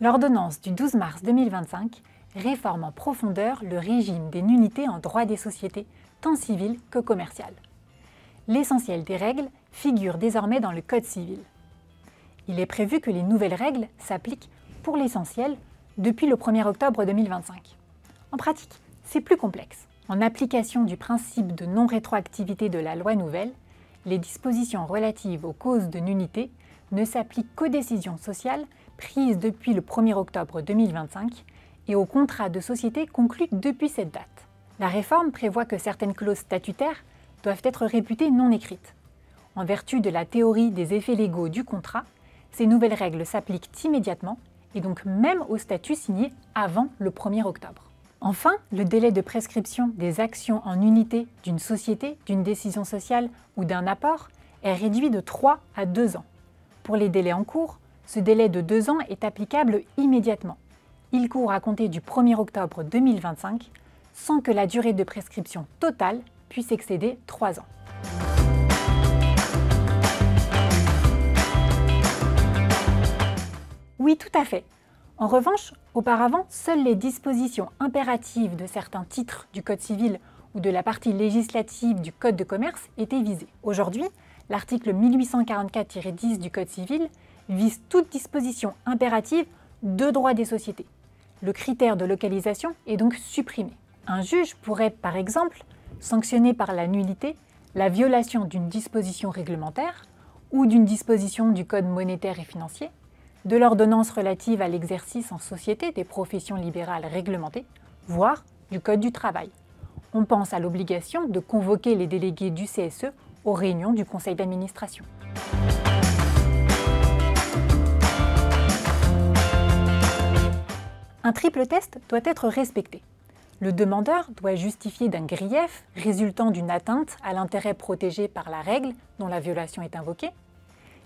L'ordonnance du 12 mars 2025 réforme en profondeur le régime des nullités en droit des sociétés, tant civiles que commerciales. L'essentiel des règles figure désormais dans le Code civil. Il est prévu que les nouvelles règles s'appliquent pour l'essentiel depuis le 1er octobre 2025. En pratique, c'est plus complexe. En application du principe de non-rétroactivité de la loi nouvelle, les dispositions relatives aux causes de nullité ne s'appliquent qu'aux décisions sociales prises depuis le 1er octobre 2025 et aux contrats de société conclus depuis cette date. La réforme prévoit que certaines clauses statutaires doivent être réputées non écrites. En vertu de la théorie des effets légaux du contrat, ces nouvelles règles s'appliquent immédiatement et donc même aux statuts signés avant le 1er octobre. Enfin, le délai de prescription des actions en unité d'une société, d'une décision sociale ou d'un apport est réduit de 3 à 2 ans. Pour les délais en cours, ce délai de 2 ans est applicable immédiatement. Il court à compter du 1er octobre 2025 sans que la durée de prescription totale puisse excéder 3 ans. Oui, tout à fait. En revanche, auparavant, seules les dispositions impératives de certains titres du Code civil ou de la partie législative du Code de commerce étaient visées. Aujourd'hui, l'article 1844-10 du Code civil vise toute disposition impérative de droit des sociétés. Le critère de localisation est donc supprimé. Un juge pourrait, par exemple, sanctionner par la nullité la violation d'une disposition réglementaire ou d'une disposition du Code monétaire et financier, de l'ordonnance relative à l'exercice en société des professions libérales réglementées, voire du Code du travail. On pense à l'obligation de convoquer les délégués du CSE aux réunions du conseil d'administration. Un triple test doit être respecté. Le demandeur doit justifier d'un grief résultant d'une atteinte à l'intérêt protégé par la règle dont la violation est invoquée.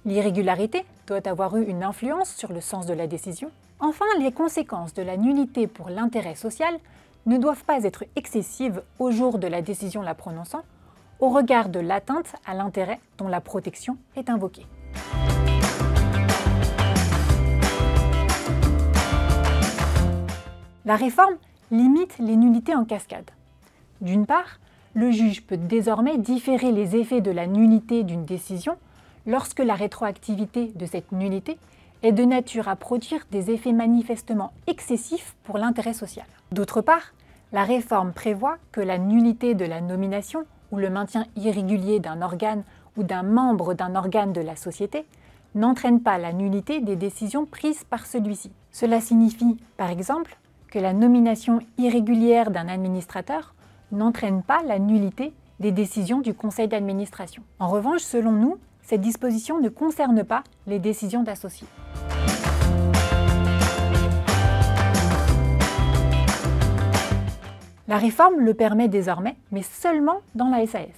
L'irrégularité doit avoir eu une influence sur le sens de la décision. Enfin, les conséquences de la nullité pour l'intérêt social ne doivent pas être excessives au jour de la décision la prononçant, au regard de l'atteinte à l'intérêt dont la protection est invoquée. La réforme limite les nullités en cascade. D'une part, le juge peut désormais différer les effets de la nullité d'une décision lorsque la rétroactivité de cette nullité est de nature à produire des effets manifestement excessifs pour l'intérêt social. D'autre part, la réforme prévoit que la nullité de la nomination ou le maintien irrégulier d'un organe ou d'un membre d'un organe de la société n'entraîne pas la nullité des décisions prises par celui-ci. Cela signifie, par exemple, que la nomination irrégulière d'un administrateur n'entraîne pas la nullité des décisions du conseil d'administration. En revanche, selon nous, cette disposition ne concerne pas les décisions d'associés. La réforme le permet désormais, mais seulement dans la SAS.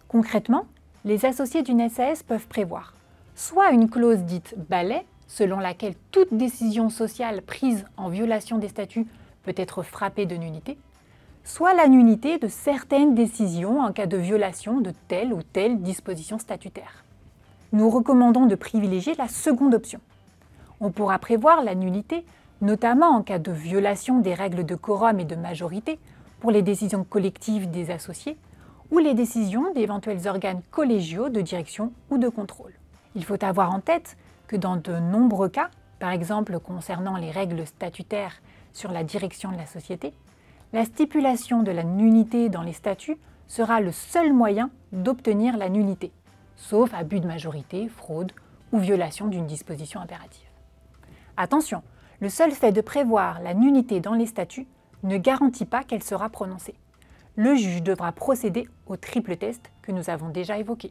Concrètement, les associés d'une SAS peuvent prévoir soit une clause dite balai, selon laquelle toute décision sociale prise en violation des statuts peut être frappée de nullité, soit la nullité de certaines décisions en cas de violation de telle ou telle disposition statutaire. Nous recommandons de privilégier la seconde option. On pourra prévoir la nullité, notamment en cas de violation des règles de quorum et de majorité pour les décisions collectives des associés ou les décisions d'éventuels organes collégiaux de direction ou de contrôle. Il faut avoir en tête que dans de nombreux cas, par exemple concernant les règles statutaires sur la direction de la société, la stipulation de la nullité dans les statuts sera le seul moyen d'obtenir la nullité, sauf abus de majorité, fraude ou violation d'une disposition impérative. Attention, le seul fait de prévoir la nullité dans les statuts ne garantit pas qu'elle sera prononcée. Le juge devra procéder au triple test que nous avons déjà évoqué.